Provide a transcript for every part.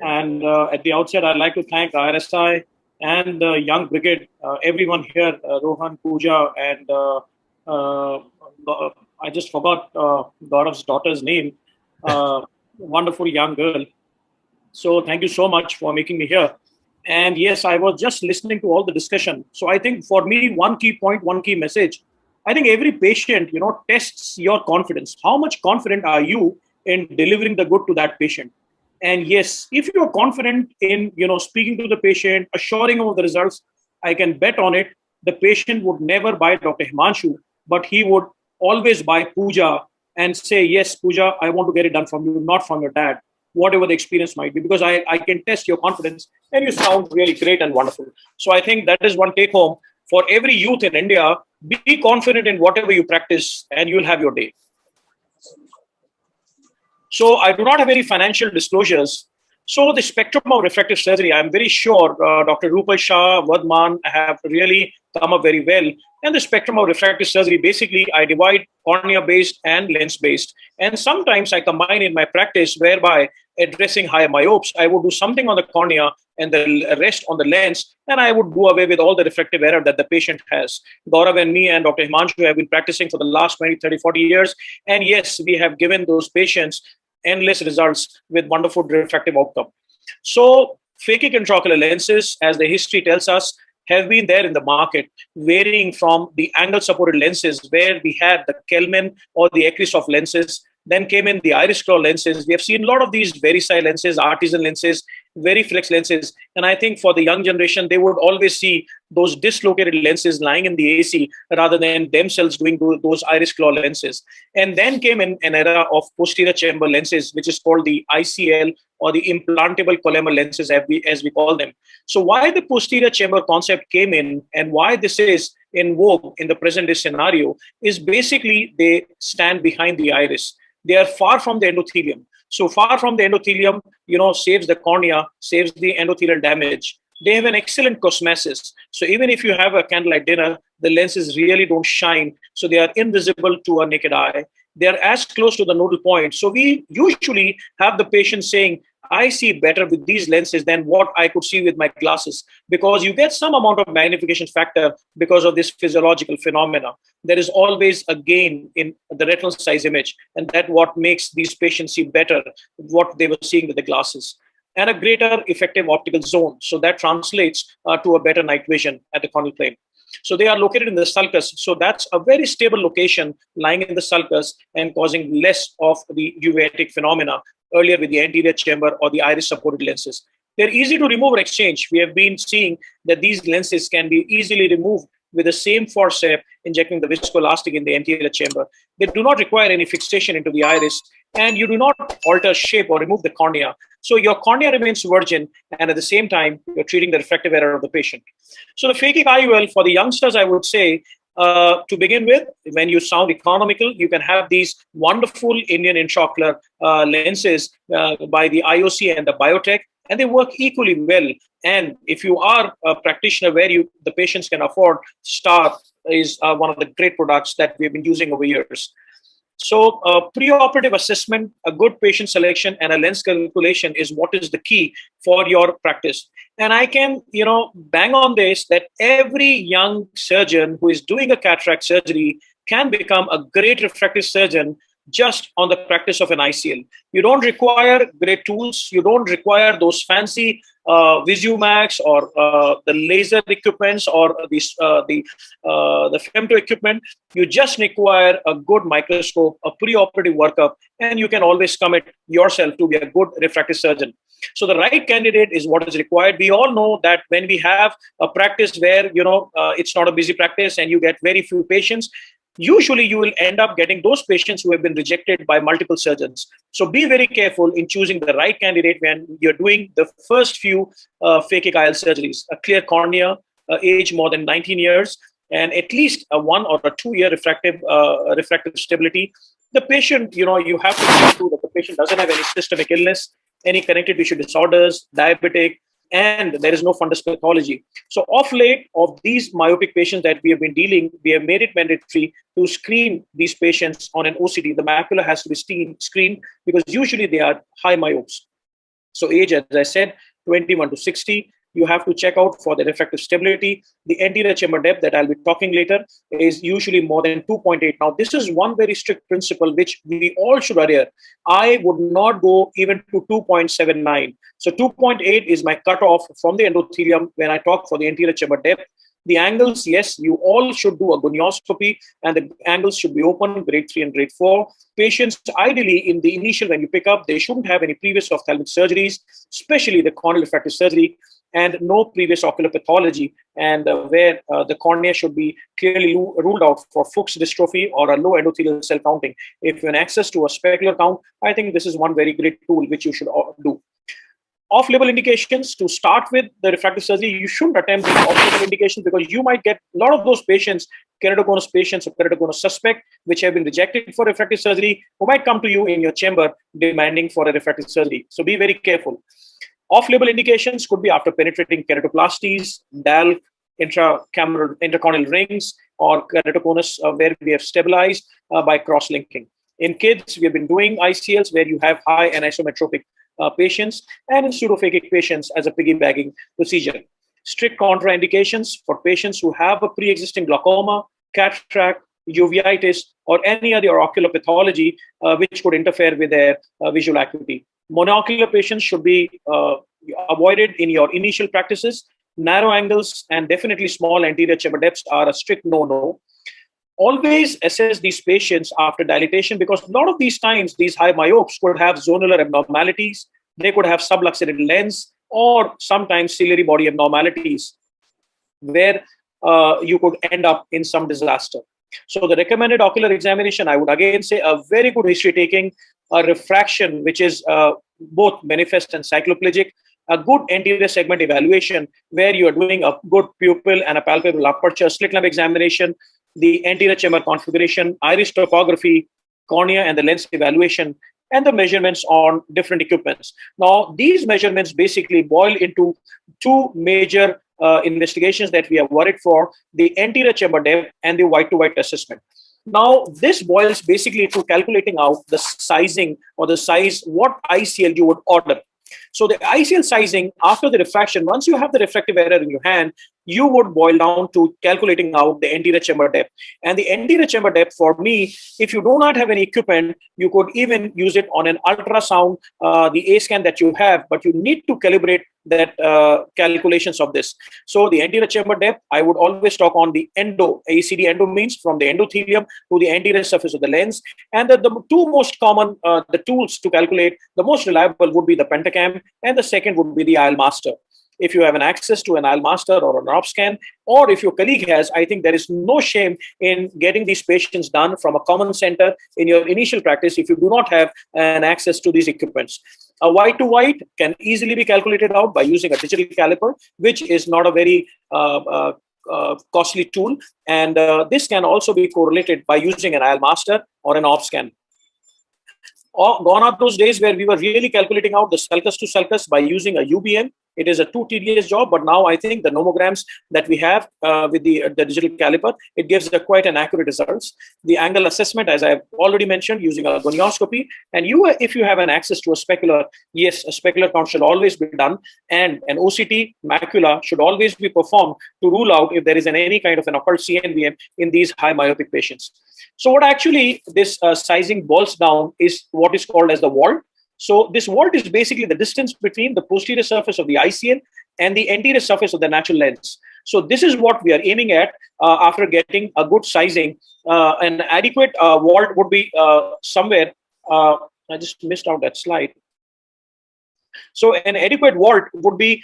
And at the outset, I'd like to thank IRSI and the Young Brigade, everyone here, Rohan, Pooja, and uh, I just forgot Gaurav's daughter's name, wonderful young girl. So thank you so much for making me here. And yes, I was just listening to all the discussion. So I think for me, one key point, one key message. I think every patient, tests your confidence. How much confident are you in delivering the good to that patient? And yes, if you are confident in, speaking to the patient, assuring him of the results, I can bet on it. The patient would never buy Dr. Himanshu, but he would always buy Pooja and say, yes, Pooja, I want to get it done from you, not from your dad, whatever the experience might be, because I can test your confidence and you sound really great and wonderful. So I think that is one take home for every youth in India. Be confident in whatever you practice and you'll have your day. So I do not have any financial disclosures. So the spectrum of refractive surgery, I'm very sure Dr. Rupal Shah, Vardman have really come up very well. And the spectrum of refractive surgery, basically, I divide cornea-based and lens-based. And sometimes I combine in my practice whereby addressing high myopes, I would do something on the cornea and the rest on the lens, and I would do away with all the refractive error that the patient has. Gaurav and me and Dr. Himanshu have been practicing for the last 20, 30, 40 years. And yes, we have given those patients endless results with wonderful refractive outcome. So phakic intraocular lenses, as the history tells us, have been there in the market, varying from the angle-supported lenses where we had the Kelman or the Ecrisoft lenses. Then came in the iris claw lenses. We have seen a lot of these Verisi lenses, artisan lenses, Veriflex lenses. And I think for the young generation, they would always see those dislocated lenses lying in the AC rather than themselves doing those iris claw lenses. And then came in an era of posterior chamber lenses, which is called the ICL or the implantable collamer lenses, as we call them. So why the posterior chamber concept came in and why this is in vogue in the present day scenario is basically they stand behind the iris. They are far from the endothelium. So far from the endothelium, saves the cornea, saves the endothelial damage. They have an excellent cosmesis. So even if you have a candlelight dinner, the lenses really don't shine. So they are invisible to a naked eye. They are as close to the nodal point. So we usually have the patient saying, I see better with these lenses than what I could see with my glasses, because you get some amount of magnification factor because of this physiological phenomena. There is always a gain in the retinal size image, and that's what makes these patients see better what they were seeing with the glasses, and a greater effective optical zone. So that translates to a better night vision at the corneal plane. So they are located in the sulcus. So that's a very stable location lying in the sulcus and causing less of the uveitic phenomena earlier with the anterior chamber or the iris supported lenses. They're easy to remove or exchange. We have been seeing that these lenses can be easily removed with the same forceps, injecting the viscoelastic in the anterior chamber. They do not require any fixation into the iris, and you do not alter shape or remove the cornea. So your cornea remains virgin, and at the same time, you're treating the refractive error of the patient. So the phakic IOL for the youngsters, I would say, to begin with, when you sound economical, you can have these wonderful Indian intraocular lenses by the IOC and the biotech, and they work equally well. And if you are a practitioner where the patients can afford, Star is one of the great products that we've been using over years. So preoperative assessment, a good patient selection, and a lens calculation is what is the key for your practice. And I can, bang on this that every young surgeon who is doing a cataract surgery can become a great refractive surgeon just on the practice of an ICL. You don't require great tools. You don't require those fancy Visumax or the laser equipments or the femto equipment. You just require a good microscope, a preoperative workup, and you can always commit yourself to be a good refractive surgeon. So the right candidate is what is required. We all know that when we have a practice where it's not a busy practice and you get very few patients, usually you will end up getting those patients who have been rejected by multiple surgeons. So be very careful in choosing the right candidate when you're doing the first few phakic IOL surgeries. A clear cornea, age more than 19 years, and at least a 1 or a 2 year refractive stability. The patient, you have to make sure that the patient doesn't have any systemic illness, any connective tissue disorders, diabetic, and there is no fundus pathology. So off late of these myopic patients that we have been dealing, we have made it mandatory to screen these patients on an OCT. The macula has to be screened because usually they are high myopes. So age, as I said, 21 to 60. You have to check out for the refractive stability. The anterior chamber depth that I'll be talking later is usually more than 2.8. Now, this is one very strict principle which we all should adhere. I would not go even to 2.79. So 2.8 is my cutoff from the endothelium when I talk for the anterior chamber depth. The angles, yes, you all should do a gonioscopy, and the angles should be open, grade 3 and grade 4. Patients, ideally, in the initial, when you pick up, they shouldn't have any previous ophthalmic surgeries, especially the corneal refractive surgery, and no previous ocular pathology, and where the cornea should be clearly ruled out for Fuchs dystrophy or a low endothelial cell counting. If you have access to a specular count, I think this is one very great tool which you should do. Off-label indications, to start with the refractive surgery, you shouldn't attempt the off-label indications because you might get a lot of those patients, keratoconus patients or keratoconus suspect, which have been rejected for refractive surgery, who might come to you in your chamber demanding for a refractive surgery. So be very careful. Off-label indications could be after penetrating keratoplasties, DALC, intracorneal rings, or keratoconus where we have stabilized by cross-linking. In kids, we have been doing ICLs where you have high anisometropic patients, and in pseudophakic patients as a piggybacking procedure. Strict contraindications for patients who have a pre-existing glaucoma, cataract, uveitis, or any other ocular pathology which could interfere with their visual acuity. Monocular patients should be avoided in your initial practices. Narrow angles and definitely small anterior chamber depths are a strict no-no. Always assess these patients after dilatation, because a lot of these times, these high myopes could have zonular abnormalities. They could have subluxated lens, or sometimes ciliary body abnormalities, where you could end up in some disaster. So the recommended ocular examination, I would again say a very good history taking, a refraction, which is both manifest and cycloplegic, a good anterior segment evaluation, where you are doing a good pupil and a palpable aperture, slit lamp examination, the anterior chamber configuration, iris topography, cornea and the lens evaluation, and the measurements on different equipments. Now, these measurements basically boil into two major investigations that we are worried for: the anterior chamber depth and the white-to-white assessment. Now, this boils basically to calculating out the sizing or the size, what ICL you would order. So the ICL sizing after the refraction, once you have the refractive error in your hand, you would boil down to calculating out the anterior chamber depth. And the anterior chamber depth, for me, if you do not have any equipment, you could even use it on an ultrasound, the A scan that you have, but you need to calibrate that calculations of this. So the anterior chamber depth, I would always talk on the endo. ACD endo means from the endothelium to the anterior surface of the lens. And the two most common the tools to calculate, the most reliable would be the pentacam, and the second would be the IL master. If you have an access to an IL master or an OpScan, or if your colleague has, I think there is no shame in getting these patients done from a common center in your initial practice if you do not have an access to these equipments. A white-to-white can easily be calculated out by using a digital caliper, which is not a very costly tool. And this can also be correlated by using an IL master or an OpScan. Gone are those days where we were really calculating out the sulcus to sulcus by using a UBM. It is a too tedious job, but now I think the nomograms that we have with the digital caliper, it gives quite an accurate results. The angle assessment, as I've already mentioned, using a gonioscopy. And if you have an access to a specular, yes, a specular count should always be done. And an OCT macula should always be performed to rule out if there is any kind of an occult CNVM in these high myopic patients. So what actually this sizing boils down is what is called as the walt. So this walt is basically the distance between the posterior surface of the ICL and the anterior surface of the natural lens. So this is what we are aiming at after getting a good sizing. An adequate walt would be somewhere, I just missed out that slide. So an adequate walt would be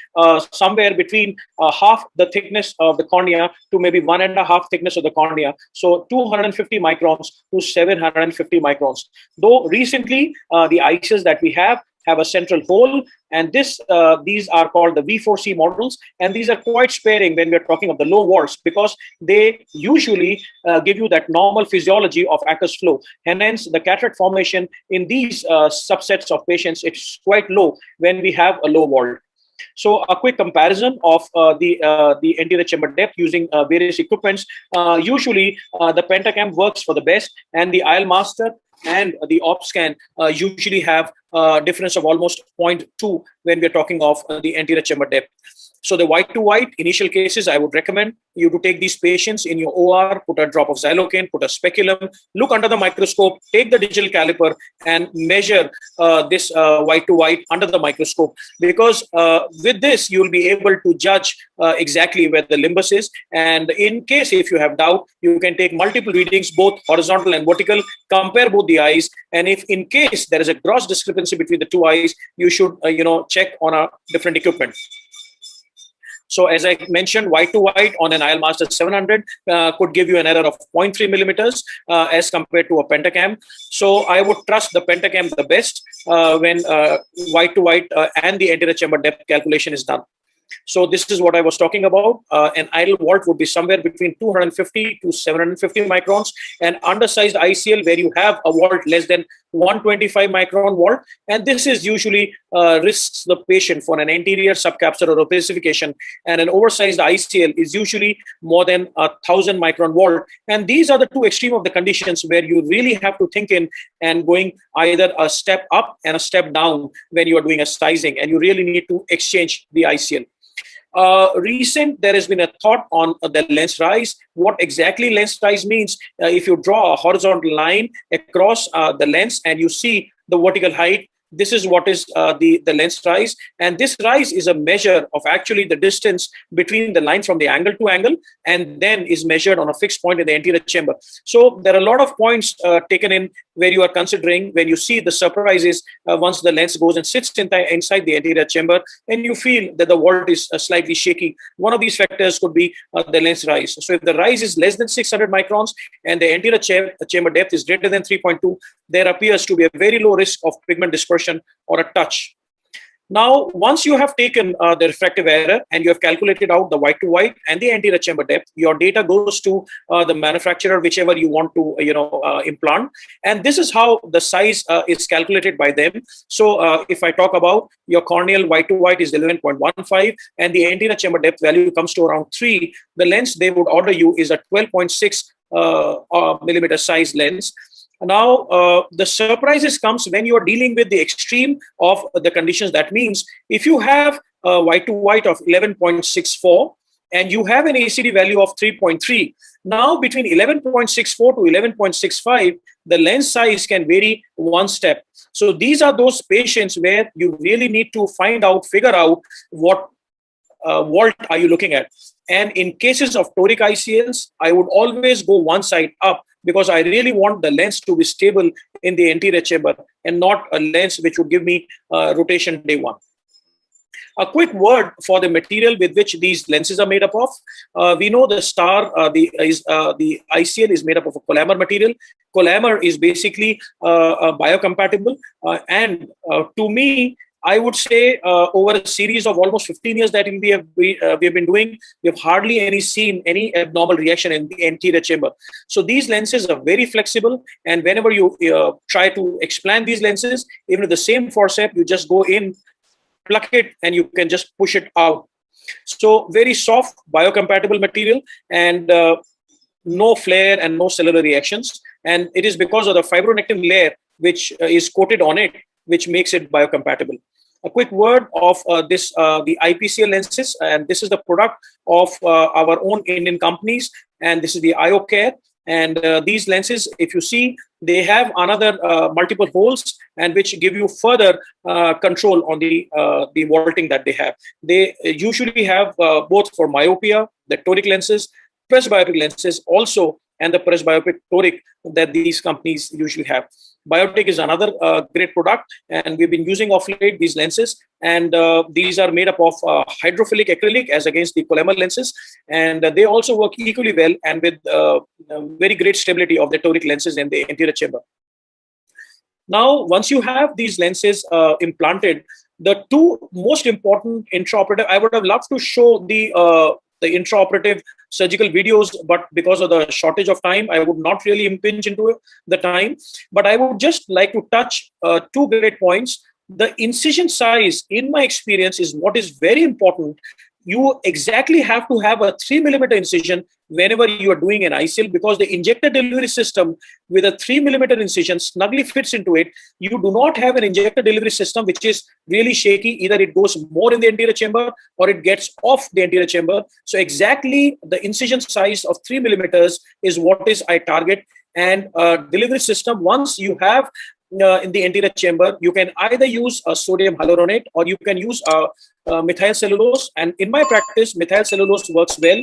somewhere between half the thickness of the cornea to maybe 1.5 thickness of the cornea. So 250 microns to 750 microns. Though recently the ICEs that we have a central hole, and these are called the V4C models, and these are quite sparing when we're talking of the low walls, because they usually give you that normal physiology of aqueous flow, and hence the cataract formation in these subsets of patients, it's quite low when we have a low wall. So a quick comparison of the anterior chamber depth using various equipments. Usually the pentacam works for the best, and the IL master and the op scan usually have a difference of almost 0.2 when we're talking of the anterior chamber depth. So the white to white initial cases, I would recommend you to take these patients in your OR, put a drop of xylocaine, put a speculum, look under the microscope, take the digital caliper and measure this white to white under the microscope. Because with this, you'll be able to judge exactly where the limbus is. And in case if you have doubt, you can take multiple readings, both horizontal and vertical, compare both the eyes. And if in case there is a gross discrepancy between the two eyes, you should check on a different equipment. So as I mentioned, white to white on an IL Master 700 could give you an error of 0.3 millimeters as compared to a pentacam. So I would trust the pentacam the best when white to white and the anterior chamber depth calculation is done. So this is what I was talking about. An idle vault would be somewhere between 250 to 750 microns. An undersized ICL where you have a vault less than 125 micron vault. And this is usually risks the patient for an anterior subcapsular opacification. And an oversized ICL is usually more than 1,000 micron vault. And these are the two extreme of the conditions where you really have to think in and going either a step up and a step down when you are doing a sizing. And you really need to exchange the ICL. There has been a thought on the lens rise. What exactly lens rise means, if you draw a horizontal line across the lens and you see the vertical height, this is what is the lens rise. And this rise is a measure of actually the distance between the line from the angle to angle, and then is measured on a fixed point in the anterior chamber. So there are a lot of points taken in where you are considering when you see the surprises once the lens goes and sits inside the anterior chamber and you feel that the vault is slightly shaky. One of these factors could be the lens rise. So if the rise is less than 600 microns and the anterior chamber depth is greater than 3.2, there appears to be a very low risk of pigment dispersion or a touch. Now, once you have taken the refractive error and you have calculated out the white to white and the anterior chamber depth, your data goes to the manufacturer, whichever you want to implant. And this is how the size is calculated by them. So if I talk about your corneal white to white is 11.15 and the anterior chamber depth value comes to around 3, the lens they would order you is a 12.6 millimeter size lens. Now, the surprises comes when you are dealing with the extreme of the conditions. That means if you have a white to white of 11.64 and you have an ACD value of 3.3, now between 11.64 to 11.65, the lens size can vary one step. So these are those patients where you really need to figure out what vault are you looking at. And in cases of toric ICLs, I would always go one side up, because I really want the lens to be stable in the anterior chamber and not a lens which would give me rotation day one. A quick word for the material with which these lenses are made up of. We know the the ICL is made up of a Collamer material. Collamer is basically biocompatible. And to me, I would say over a series of almost 15 years that we have been doing, we have hardly seen any abnormal reaction in the anterior chamber. So these lenses are very flexible, and whenever you try to explant these lenses, even with the same forceps, you just go in, pluck it, and you can just push it out. So very soft, biocompatible material, and no flare and no cellular reactions. And it is because of the fibronectin layer which is coated on it, which makes it biocompatible. A quick word of the IPCL lenses, and this is the product of our own Indian companies, and this is the IOCare. And these lenses, if you see, they have another multiple holes, and which give you further control on the vaulting that they have. They usually have both for myopia, the toric lenses, presbyopic lenses also, and the presbyopic toric that these companies usually have. Biotech is another great product, and we've been using of late these lenses, and these are made up of hydrophilic acrylic as against the Collamer lenses, and they also work equally well and with very great stability of the toric lenses in the anterior chamber. Now, once you have these lenses implanted, the two most important intraoperative, I would have loved to show the intraoperative surgical videos, but because of the shortage of time, I would not really impinge into the time. But I would just like to touch two great points. The incision size, in my experience, is what is very important you exactly have to have a 3 mm incision whenever you are doing an ICL, because the injector delivery system with a 3 mm incision snugly fits into it. You do not have an injector delivery system which is really shaky. Either it goes more in the anterior chamber or it gets off the anterior chamber. So exactly the incision size of 3 mm is what is I target. And delivery system, once you have in the anterior chamber, you can either use a sodium hyaluronate or you can use methyl cellulose. And in my practice, methyl cellulose works well,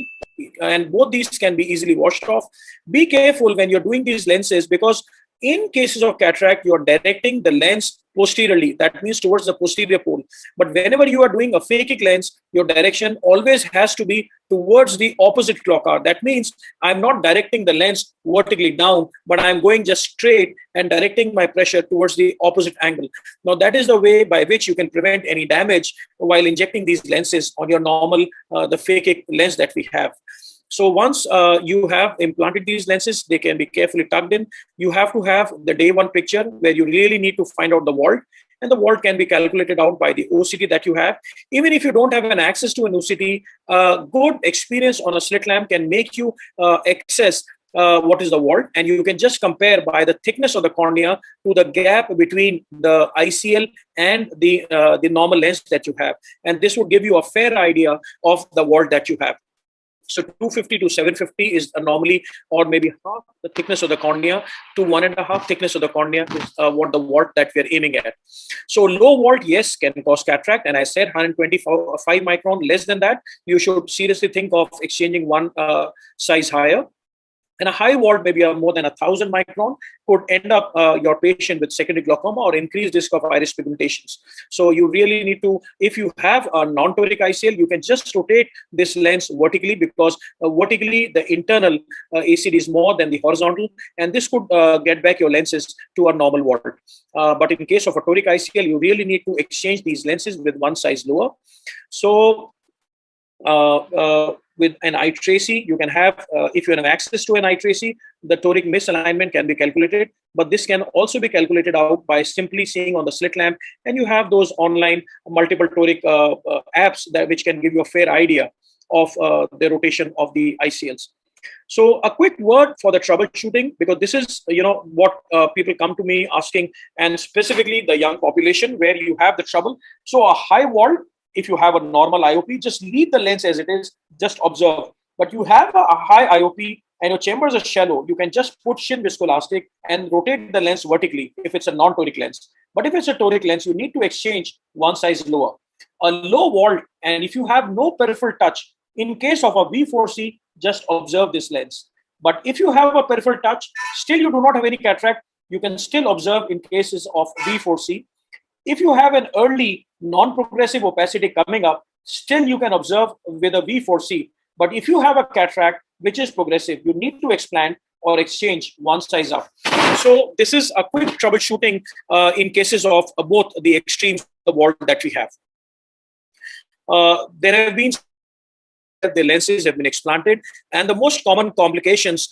and both these can be easily washed off. Be careful when you're doing these lenses, because in cases of cataract, you're directing the lens posteriorly. That means towards the posterior pole. But whenever you are doing a phakic lens, your direction always has to be towards the opposite clock hour. That means I'm not directing the lens vertically down, but I'm going just straight and directing my pressure towards the opposite angle. Now, that is the way by which you can prevent any damage while injecting these lenses on your normal, the phakic lens that we have. So once you have implanted these lenses, they can be carefully tucked in. You have to have the day one picture where you really need to find out the vault. And the vault can be calculated out by the OCT that you have. Even if you don't have an access to an OCT, good experience on a slit lamp can make you access what is the vault, and you can just compare by the thickness of the cornea to the gap between the ICL and the normal lens that you have. And this would give you a fair idea of the vault that you have. So 250 to 750 is normally, or maybe half the thickness of the cornea to 1.5 thickness of the cornea is what the vault that we are aiming at. So low vault, yes, can cause cataract. And I said 125 micron, less than that, you should seriously think of exchanging one size higher. And a high vault, maybe more than 1,000 micron, could end up your patient with secondary glaucoma or increased risk of iris pigmentations. So you really need to, if you have a non-toric ICL, you can just rotate this lens vertically, because vertically the internal ACD is more than the horizontal, and this could get back your lenses to a normal vault. But in case of a toric ICL, you really need to exchange these lenses with one size lower. So with an IIRSI, you can have, if you have access to an IIRSI, the toric misalignment can be calculated, but this can also be calculated out by simply seeing on the slit lamp, and you have those online multiple toric apps that which can give you a fair idea of the rotation of the ICLs. So a quick word for the troubleshooting, because this is, what people come to me asking, and specifically the young population where you have the trouble. So a high vault, if you have a normal IOP, just leave the lens as it is, just observe. But you have a high IOP and your chambers are shallow, you can just put shin viscoelastic and rotate the lens vertically if it's a non-toric lens. But if it's a toric lens, you need to exchange one size lower. A low vault, and if you have no peripheral touch, in case of a V4C, just observe this lens. But if you have a peripheral touch, still you do not have any cataract, you can still observe in cases of V4C. If you have an early non-progressive opacity coming up, still you can observe with a V4C. But if you have a cataract which is progressive, you need to explant or exchange one size up. So this is a quick troubleshooting in cases of both the extremes of the vault that we have. There have been the lenses have been explanted, and the most common complications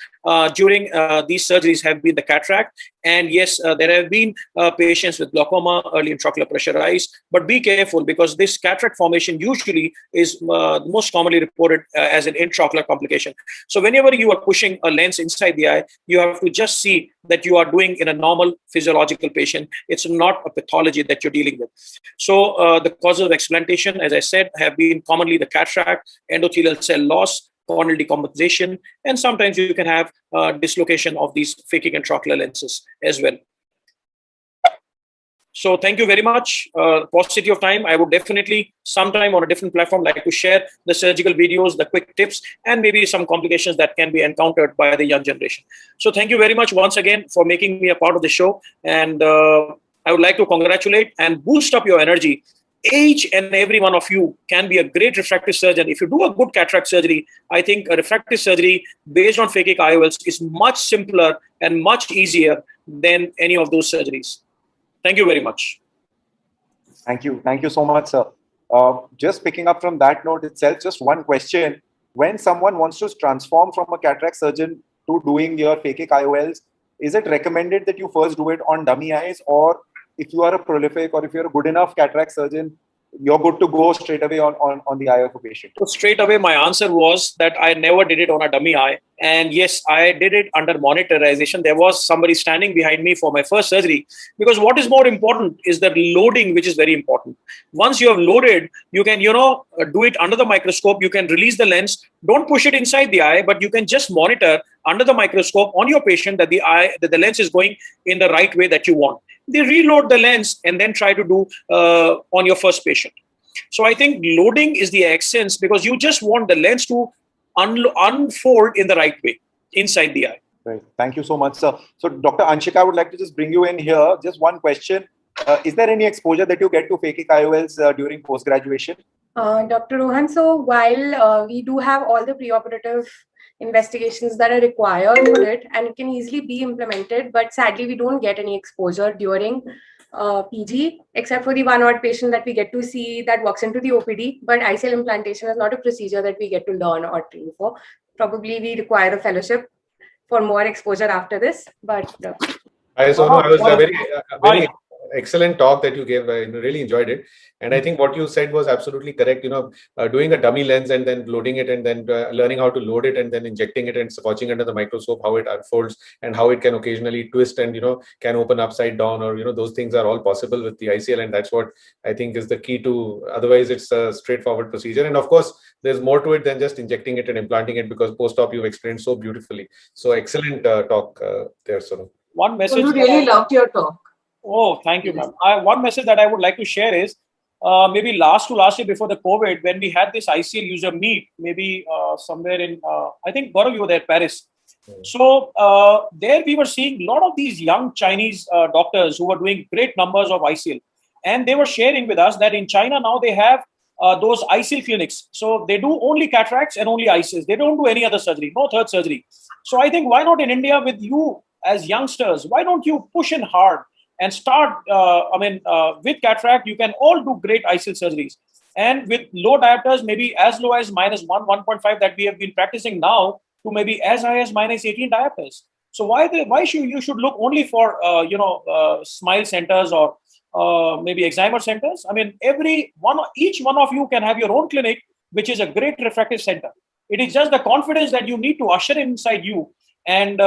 during these surgeries have been the cataract. And yes, there have been patients with glaucoma, early intraocular pressure rise, but be careful, because this cataract formation usually is most commonly reported as an intraocular complication. So whenever you are pushing a lens inside the eye, you have to just see that you are doing in a normal physiological patient. It's not a pathology that you're dealing with. So the causes of explantation, as I said, have been commonly the cataract, endothelial cell loss, corneal decompensation, and sometimes you can have dislocation of these phakic intraocular lenses as well. So thank you very much. Paucity of time, I would definitely sometime on a different platform like to share the surgical videos, the quick tips, and maybe some complications that can be encountered by the young generation. So thank you very much once again for making me a part of the show. And I would like to congratulate and boost up your energy. Each and every one of you can be a great refractive surgeon. If you do a good cataract surgery, I think a refractive surgery based on phakic IOLs is much simpler and much easier than any of those surgeries. Thank you very much. Thank you. Thank you so much, sir. Just picking up from that note itself, just one question. When someone wants to transform from a cataract surgeon to doing your phakic IOLs, is it recommended that you first do it on dummy eyes, or if you are a prolific or if you're a good enough cataract surgeon, you're good to go straight away on the eye of a patient? So straight away, my answer was that I never did it on a dummy eye. And yes, I did it under monitorization. There was somebody standing behind me for my first surgery, because what is more important is the loading, which is very important. Once you have loaded, you can, do it under the microscope. You can release the lens. Don't push it inside the eye, but you can just monitor under the microscope on your patient that the lens is going in the right way that you want. They reload the lens and then try to do on your first patient. So I think loading is the essence, because you just want the lens to unfold in the right way inside the eye. Right. Thank you so much, sir. So Dr. Anshika, I would like to just bring you in here. Just one question. Is there any exposure that you get to phakic IOLs during post-graduation? Dr. Rohan, so while we do have all the preoperative investigations that are required for it, and it can easily be implemented, but sadly we don't get any exposure during PG, except for the one odd patient that we get to see that walks into the OPD. But ICL implantation is not a procedure that we get to learn or train for. Probably we require a fellowship for more exposure after this. But I was a very excellent talk that you gave. I really enjoyed it. And I think what you said was absolutely correct. Doing a dummy lens and then loading it and then learning how to load it and then injecting it and watching under the microscope how it unfolds and how it can occasionally twist and, can open upside down, or, those things are all possible with the ICL. And that's what I think is the key to, otherwise it's a straightforward procedure. And of course, there's more to it than just injecting it and implanting it, because post-op you've explained so beautifully. So excellent talk there, Sonu. One message. I really loved your talk. Oh, thank you, ma'am. One message that I would like to share is maybe last year before the COVID, when we had this ICL user meet, maybe somewhere in, I think, Gaurav, you were there, Paris. So there we were seeing a lot of these young Chinese doctors who were doing great numbers of ICL. And they were sharing with us that in China now they have those ICL clinics. So they do only cataracts and only ICLs. They don't do any other surgery, no third surgery. So I think, why not in India with you as youngsters? Why don't you push in hard and start, with cataract, you can all do great ICL surgeries. And with low diopters, maybe as low as -1, 1.5 that we have been practicing now, to maybe as high as -18 diopters. So why should you look only for, smile centers or maybe excimer centers? I mean, each one of you can have your own clinic, which is a great refractive center. It is just the confidence that you need to usher inside you. And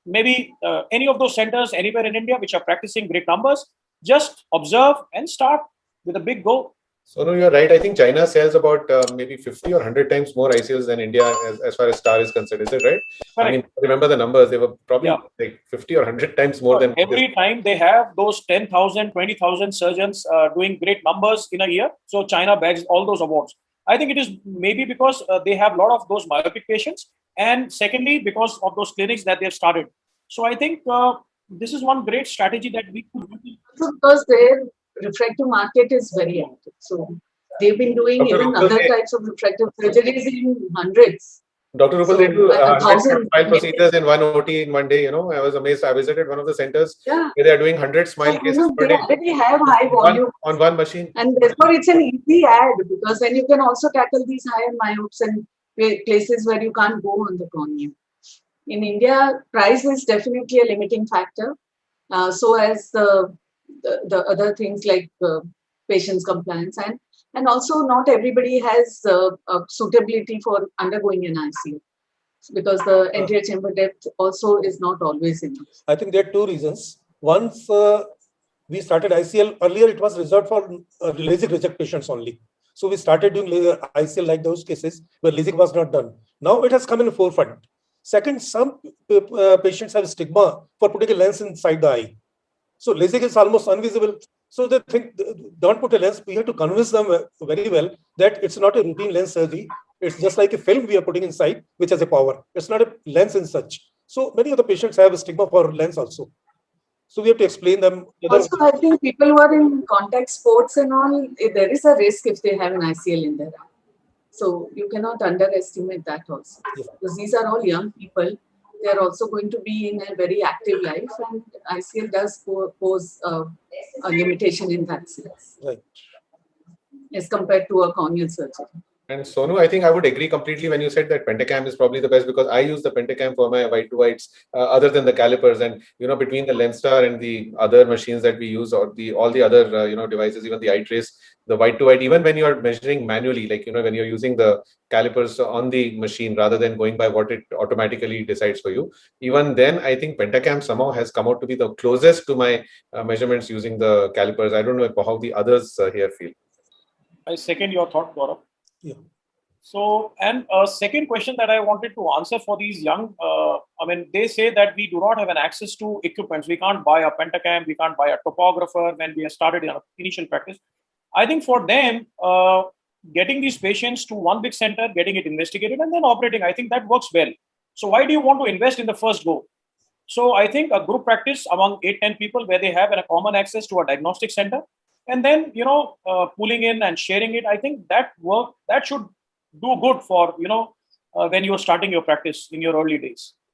maybe any of those centers anywhere in India which are practicing great numbers, just observe and start with a big goal. So, no, you're right. I think China sells about maybe 50 or 100 times more ICLs than India as far as STAR is concerned. Is it right? Correct. I mean, remember the numbers. They were probably like 50 or 100 times more than every time they have those 10,000, 20,000 surgeons doing great numbers in a year. So China bags all those awards. I think it is maybe because they have a lot of those myopic patients. And secondly, because of those clinics that they have started. So I think this is one great strategy that we could do. Because their refractive market is very active. So they've been doing even other types of refractive surgeries in hundreds. Dr. Rupal, they do 100 smile procedures in one OT in one day. I was amazed. I visited one of the centers where they are doing 100 smile cases per day. They already have high volume on one machine. And therefore, it's an easy ad, because then you can also tackle these higher myopes and places where you can't go on the cornea. In India, price is definitely a limiting factor. So as the other things like patient's compliance, and also not everybody has suitability for undergoing an ICL, because the anterior chamber depth also is not always enough. I think there are two reasons. Once we started ICL, earlier it was reserved for LASIK reject patients only. So we started doing ICL like those cases where LASIK was not done. Now it has come in the forefront. Second, some patients have stigma for putting a lens inside the eye. So LASIK is almost invisible. So they think, don't put a lens. We have to convince them very well that it's not a routine lens surgery. It's just like a film we are putting inside, which has a power. It's not a lens in such. So many of the patients have a stigma for lens also. So we have to explain them. Also, I think people who are in contact sports and all, there is a risk if they have an ICL in their eye. So you cannot underestimate that also. Yeah. Because these are all young people. They are also going to be in a very active life, and ICL does pose a limitation in that sense. Right. As compared to a corneal surgery. And Sonu, I think I would agree completely when you said that Pentacam is probably the best, because I use the Pentacam for my white to whites, other than the calipers. And between the Lenstar and the other machines that we use, or the all the other devices, even the eye trace, the white to white, even when you're measuring manually, like when you're using the calipers on the machine rather than going by what it automatically decides for you, even then I think Pentacam somehow has come out to be the closest to my measurements using the calipers. I don't know how the others here feel. I second your thought, Gaurav. Yeah. So, and a second question that I wanted to answer for these young, they say that we do not have an access to equipments. We can't buy a pentacam, we can't buy a topographer when we have started in our initial practice. I think for them, getting these patients to one big center, getting it investigated, and then operating, I think that works well. So why do you want to invest in the first go? So I think a group practice among 8-10 people where they have a common access to a diagnostic center, and then pulling in and sharing it, I think that should do good for when you're starting your practice in your early days.